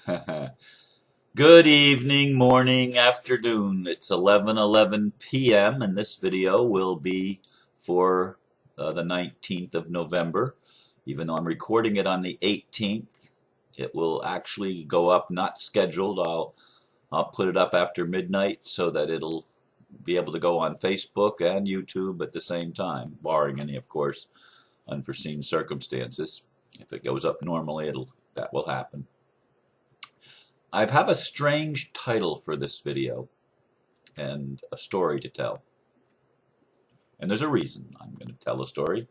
Good evening, morning, afternoon. It's 11:11 p.m. and this video will be for the 19th of November. Even though I'm recording it on the 18th, it will actually go up not scheduled. I'll put it up after midnight so that it'll be able to go on Facebook and YouTube at the same time, barring any, of course, unforeseen circumstances. If it goes up normally, that will happen. I have a strange title for this video and a story to tell. And there's a reason I'm going to tell a story,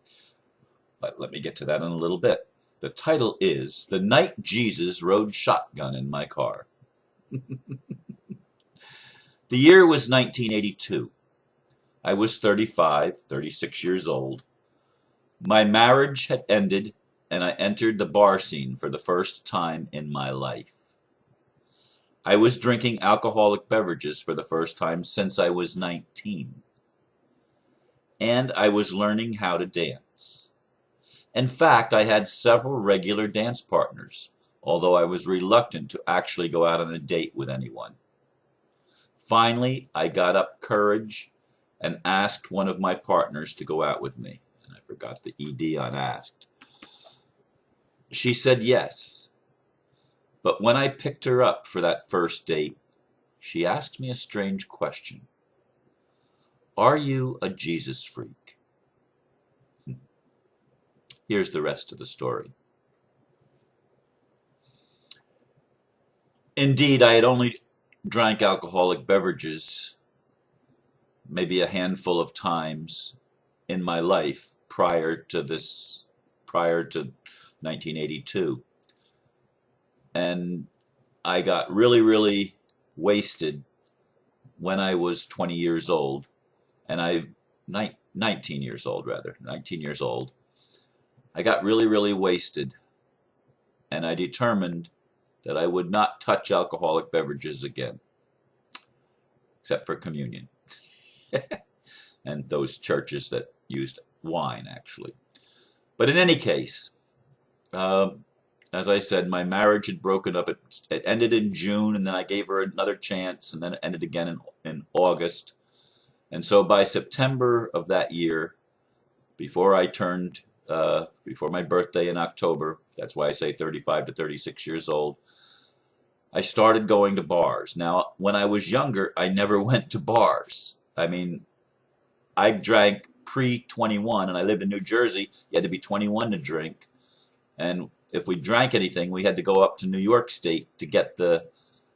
but let me get to that in a little bit. The title is The Night Jesus Rode Shotgun in My Car. The year was 1982. I was 36 years old. My marriage had ended and I entered the bar scene for the first time in my life. I was drinking alcoholic beverages for the first time since I was 19. And I was learning how to dance. In fact, I had several regular dance partners, although I was reluctant to actually go out on a date with anyone. Finally, I got up courage and asked one of my partners to go out with me. And I forgot the ED on asked. She said yes. But when I picked her up for that first date, she asked me a strange question. Are you a Jesus freak? Here's the rest of the story. Indeed, I had only drank alcoholic beverages maybe a handful of times in my life prior to 1982. And I got really wasted when I was 20 years old, and 19 years old rather, 19 years old. I got really wasted, and I determined that I would not touch alcoholic beverages again, except for communion, and those churches that used wine actually. But in any case, as I said, my marriage had broken up. It ended in June, and then I gave her another chance, and then it ended again in August. And so by September of that year, before my birthday in October, that's why I say 35 to 36 years old, I started going to bars. Now, when I was younger, I never went to bars. I mean, I drank pre-21, and I lived in New Jersey. You had to be 21 to drink. And if we drank anything, we had to go up to New York State to get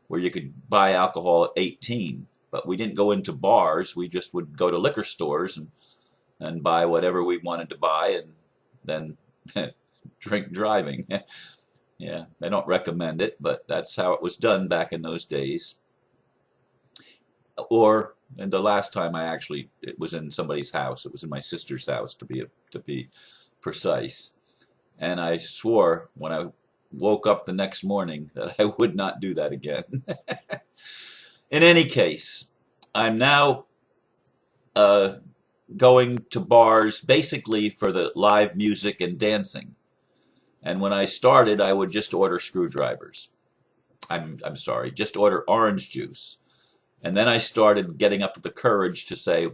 where you could buy alcohol at 18. But we didn't go into bars. We just would go to liquor stores and buy whatever we wanted to buy and then drink driving. Yeah, I don't recommend it, but that's how it was done back in those days. And the last time it was in somebody's house. It was in my sister's house to be precise. And I swore when I woke up the next morning that I would not do that again. In any case, I'm now going to bars basically for the live music and dancing. And when I started, I would just order screwdrivers. I'm sorry, just order orange juice. And then I started getting up the courage to say,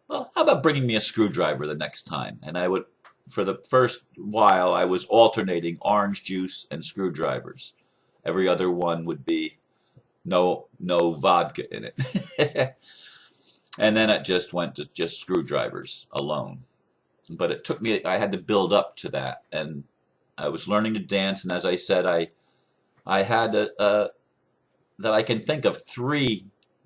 well, how about bringing me a screwdriver the next time? And I would, for the first while, I was alternating orange juice and screwdrivers. Every other one would be no vodka in it. And then it just went to just screwdrivers alone. But it took me, I had to build up to that. And I was learning to dance. And as I said, I had that I can think of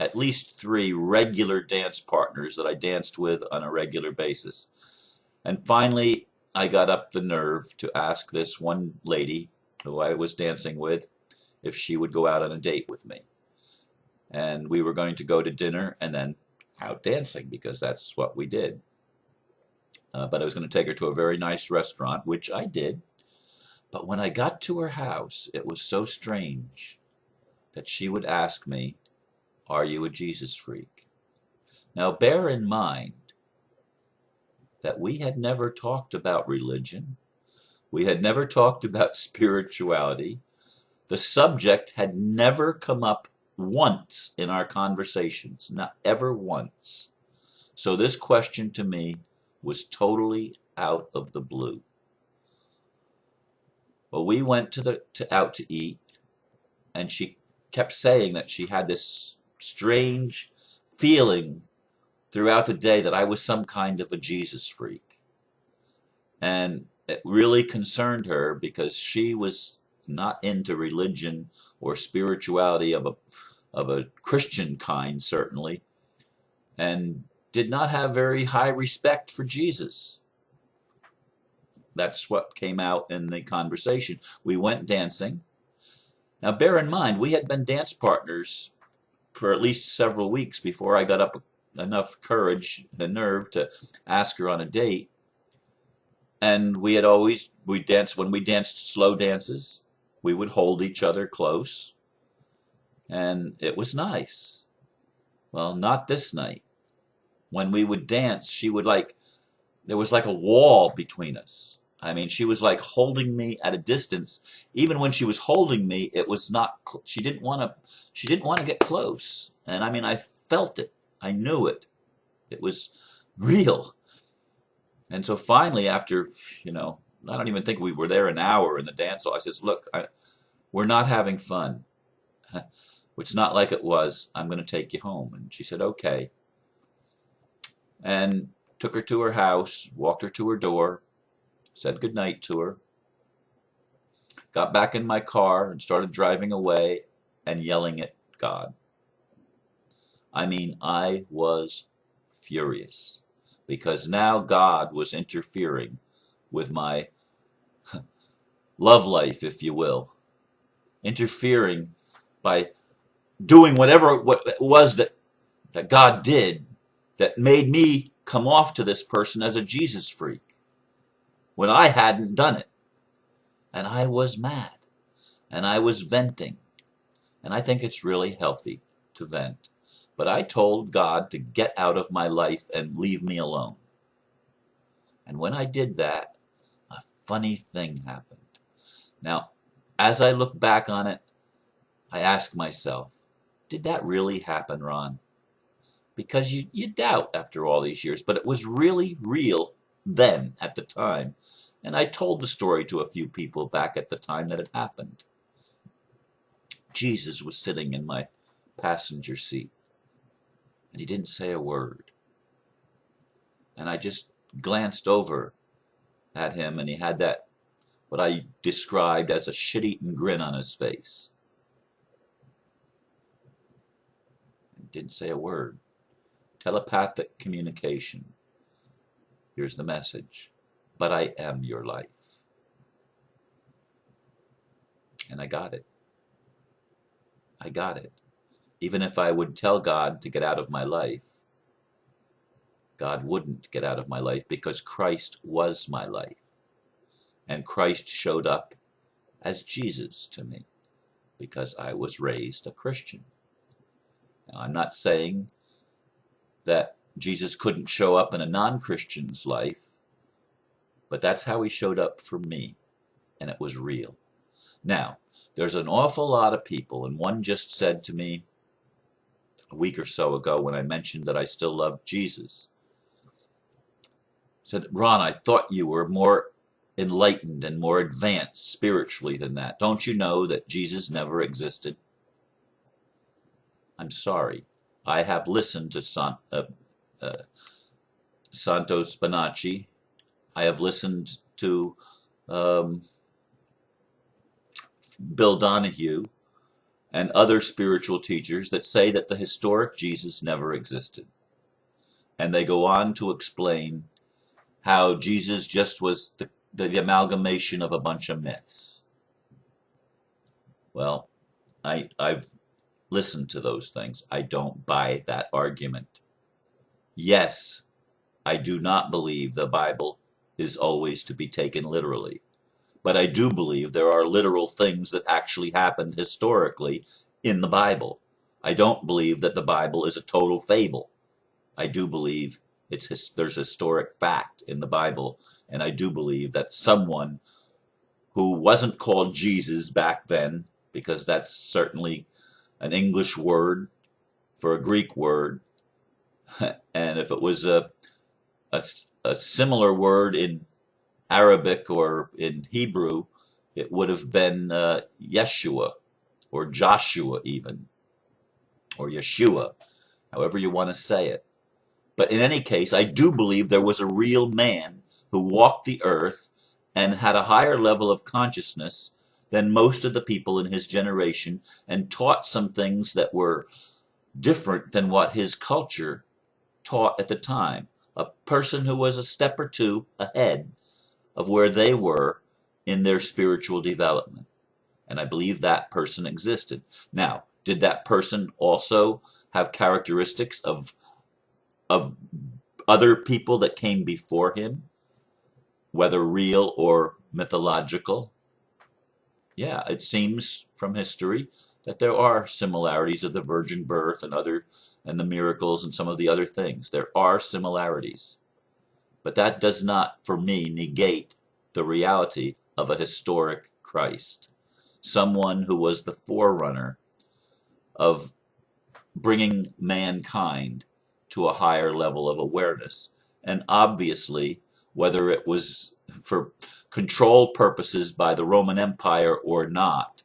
at least three regular dance partners that I danced with on a regular basis. And finally, I got up the nerve to ask this one lady who I was dancing with if she would go out on a date with me. And we were going to go to dinner and then out dancing because that's what we did. But I was going to take her to a very nice restaurant, which I did. But when I got to her house, it was so strange that she would ask me, "Are you a Jesus freak?" Now bear in mind that we had never talked about religion. We had never talked about spirituality. The subject had never come up once in our conversations, not ever once. So this question to me was totally out of the blue. Well, we went out to eat, and she kept saying that she had this strange feeling throughout the day that I was some kind of a Jesus freak. And it really concerned her because she was not into religion or spirituality of a Christian kind, certainly, and did not have very high respect for Jesus. That's what came out in the conversation. We went dancing. Now, bear in mind, we had been dance partners for at least several weeks before I got up enough courage and nerve to ask her on a date. And we danced, when we danced slow dances, we would hold each other close. And it was nice. Well, not this night. When we would dance, there was like a wall between us. I mean, she was like holding me at a distance. Even when she was holding me, it was not, she didn't want to get close. And I mean, I felt it. I knew it. It was real. And so finally, after, I don't even think we were there an hour in the dance hall, I says, look, we're not having fun. It's not like it was. I'm going to take you home. And she said, okay. And took her to her house, walked her to her door, said goodnight to her, got back in my car and started driving away and yelling at God. I mean, I was furious because now God was interfering with my love life, if you will, interfering by doing whatever it was that God did that made me come off to this person as a Jesus freak when I hadn't done it. And I was mad, and I was venting. And I think it's really healthy to vent. But I told God to get out of my life and leave me alone. And when I did that, a funny thing happened. Now, as I look back on it, I ask myself, did that really happen, Ron? Because you doubt after all these years, but it was really real then at the time. And I told the story to a few people back at the time that it happened. Jesus was sitting in my passenger seat, and he didn't say a word. And I just glanced over at him, and he had that, what I described as a shit-eaten grin on his face. He didn't say a word. Telepathic communication. Here's the message. But I am your life. And I got it. I got it. Even if I would tell God to get out of my life, God wouldn't get out of my life because Christ was my life. And Christ showed up as Jesus to me because I was raised a Christian. Now, I'm not saying that Jesus couldn't show up in a non-Christian's life, but that's how he showed up for me, and it was real. Now, there's an awful lot of people, and one just said to me a week or so ago when I mentioned that I still loved Jesus, said, Ron, I thought you were more enlightened and more advanced spiritually than that. Don't you know that Jesus never existed? I'm sorry. I have listened to Santo Spinacci. I have listened to Bill Donahue and other spiritual teachers that say that the historic Jesus never existed. And they go on to explain how Jesus just was the amalgamation of a bunch of myths. Well, I've listened to those things. I don't buy that argument. Yes, I do not believe the Bible is always to be taken literally. But I do believe there are literal things that actually happened historically in the Bible. I don't believe that the Bible is a total fable. I do believe there's historic fact in the Bible, and I do believe that someone who wasn't called Jesus back then because that's certainly an English word for a Greek word. And if it was a, a similar word in Arabic or in Hebrew, it would have been Yeshua or Joshua even, or Yeshua, however you want to say it. But in any case, I do believe there was a real man who walked the earth and had a higher level of consciousness than most of the people in his generation, and taught some things that were different than what his culture taught at the time. A person who was a step or two ahead of where they were in their spiritual development. And I believe that person existed. Now, did that person also have characteristics of other people that came before him, whether real or mythological? Yeah, it seems from history that there are similarities of the virgin birth and the miracles and some of the other things. There are similarities. But that does not, for me, negate the reality of a historic Christ. Someone who was the forerunner of bringing mankind to a higher level of awareness. And obviously, whether it was for control purposes by the Roman Empire or not,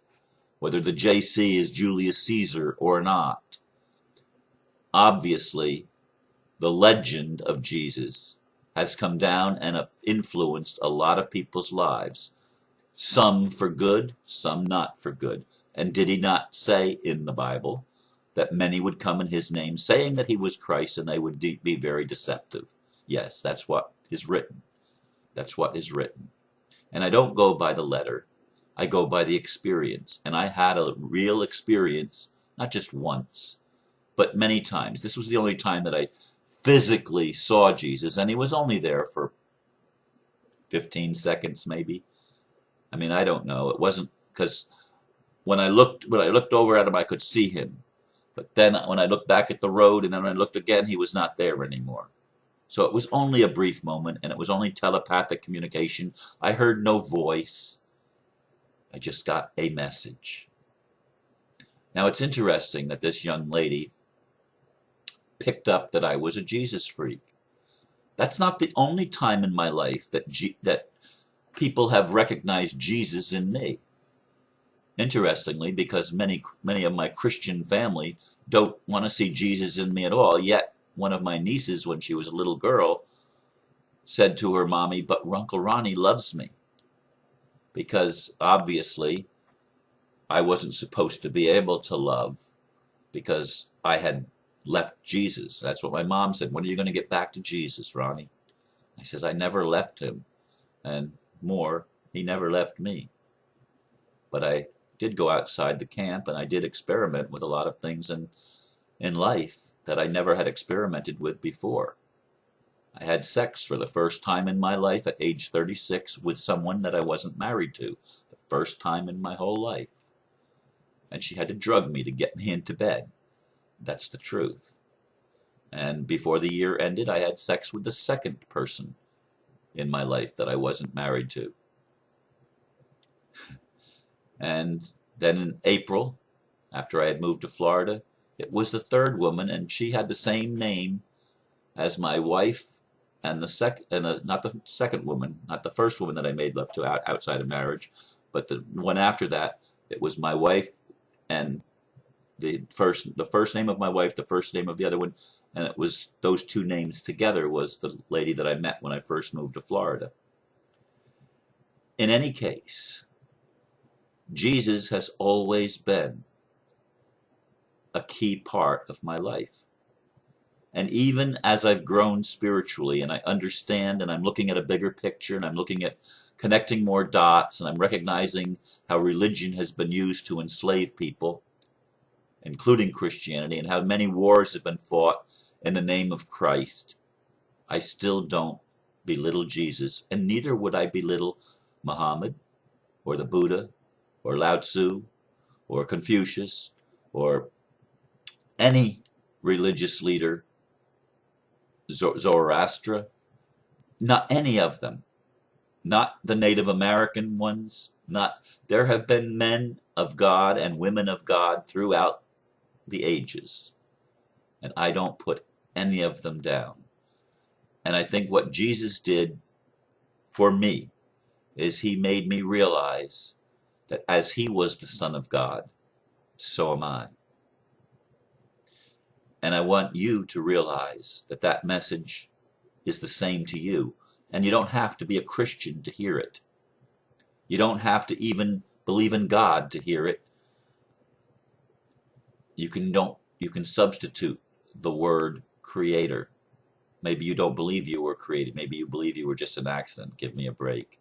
whether the JC is Julius Caesar or not, obviously the legend of Jesus has come down and influenced a lot of people's lives. Some for good, some not for good. And did he not say in the Bible that many would come in his name, saying that he was Christ, and they would be very deceptive? Yes, that's what is written. That's what is written. And I don't go by the letter. I go by the experience. And I had a real experience, not just once, but many times. This was the only time that I physically saw Jesus, and he was only there for 15 seconds maybe. I mean, I don't know. It wasn't, because when I looked over at him, I could see him. But then when I looked back at the road, and then when I looked again, he was not there anymore. So it was only a brief moment, and it was only telepathic communication. I heard no voice. I just got a message. Now, it's interesting that this young lady picked up that I was a Jesus freak. That's not the only time in my life that people have recognized Jesus in me. Interestingly, because many of my Christian family don't want to see Jesus in me at all, yet one of my nieces, when she was a little girl, said to her mommy, "But Uncle Ronnie loves me." Because obviously I wasn't supposed to be able to love, because I had left Jesus. That's what my mom said. "When are you going to get back to Jesus, Ronnie?" I says, "I never left him. And more, he never left me." But I did go outside the camp, and I did experiment with a lot of things in life that I never had experimented with before. I had sex for the first time in my life at age 36 with someone that I wasn't married to. The first time in my whole life. And she had to drug me to get me into bed. That's the truth. And before the year ended, I had sex with the second person in my life that I wasn't married to. And then in April, after I had moved to Florida, it was the third woman, and she had the same name as my wife, and not the second woman, not the first woman that I made love to outside of marriage, but the one after that. It was my wife, and the first name of my wife, the first name of the other one, and it was those two names together was the lady that I met when I first moved to Florida. In any case, Jesus has always been a key part of my life. And even as I've grown spiritually, and I understand, and I'm looking at a bigger picture, and I'm looking at connecting more dots, and I'm recognizing how religion has been used to enslave people, including Christianity, and how many wars have been fought in the name of Christ, I still don't belittle Jesus, and neither would I belittle Muhammad, or the Buddha, or Lao Tzu, or Confucius, or any religious leader, Zoroaster. Not any of them. not the Native American ones, not, there have been men of God and women of God throughout the ages, and I don't put any of them down. And I think what Jesus did for me is he made me realize that as he was the Son of God, so am I. And I want you to realize that that message is the same to you. And you don't have to be a Christian to hear it. You don't have to even believe in God to hear it. You can substitute the word creator. Maybe you don't believe you were created. Maybe you believe you were just an accident. Give me a break.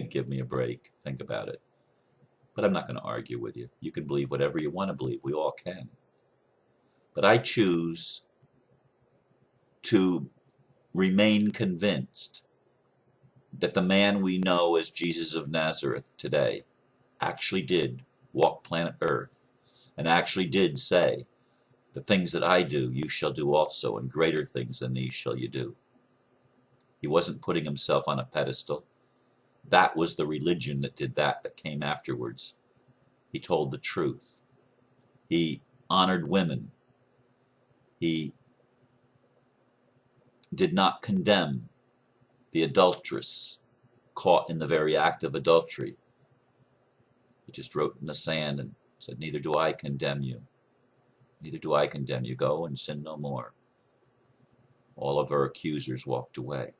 Give me a break. Think about it. But I'm not going to argue with you. You can believe whatever you want to believe. We all can. But I choose to remain convinced that the man we know as Jesus of Nazareth today actually did walk planet Earth and actually did say, the things that I do, you shall do also, and greater things than these shall you do. He wasn't putting himself on a pedestal. That was the religion that did that came afterwards. He told the truth. He honored women. He did not condemn the adulteress caught in the very act of adultery. He just wrote in the sand and said, neither do I condemn you. Neither do I condemn you. Go and sin no more. All of her accusers walked away.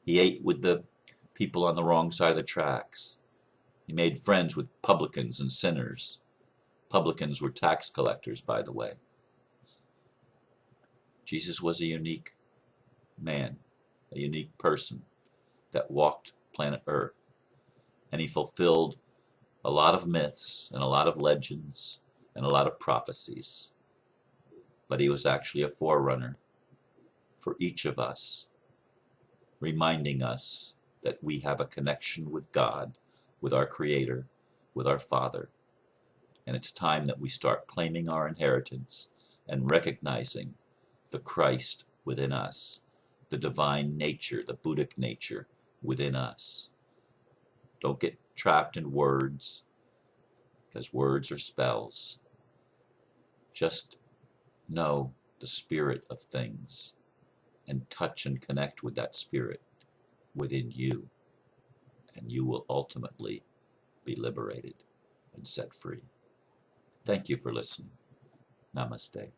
He ate with the people on the wrong side of the tracks. He made friends with publicans and sinners. Publicans were tax collectors, by the way. Jesus was a unique man, a unique person that walked planet Earth. And he fulfilled a lot of myths and a lot of legends and a lot of prophecies. But he was actually a forerunner for each of us, reminding us that we have a connection with God, with our Creator, with our Father. And it's time that we start claiming our inheritance and recognizing the Christ within us, the divine nature, the Buddhic nature within us. Don't get trapped in words, because words are spells. Just know the spirit of things and touch and connect with that spirit within you, and you will ultimately be liberated and set free. Thank you for listening. Namaste.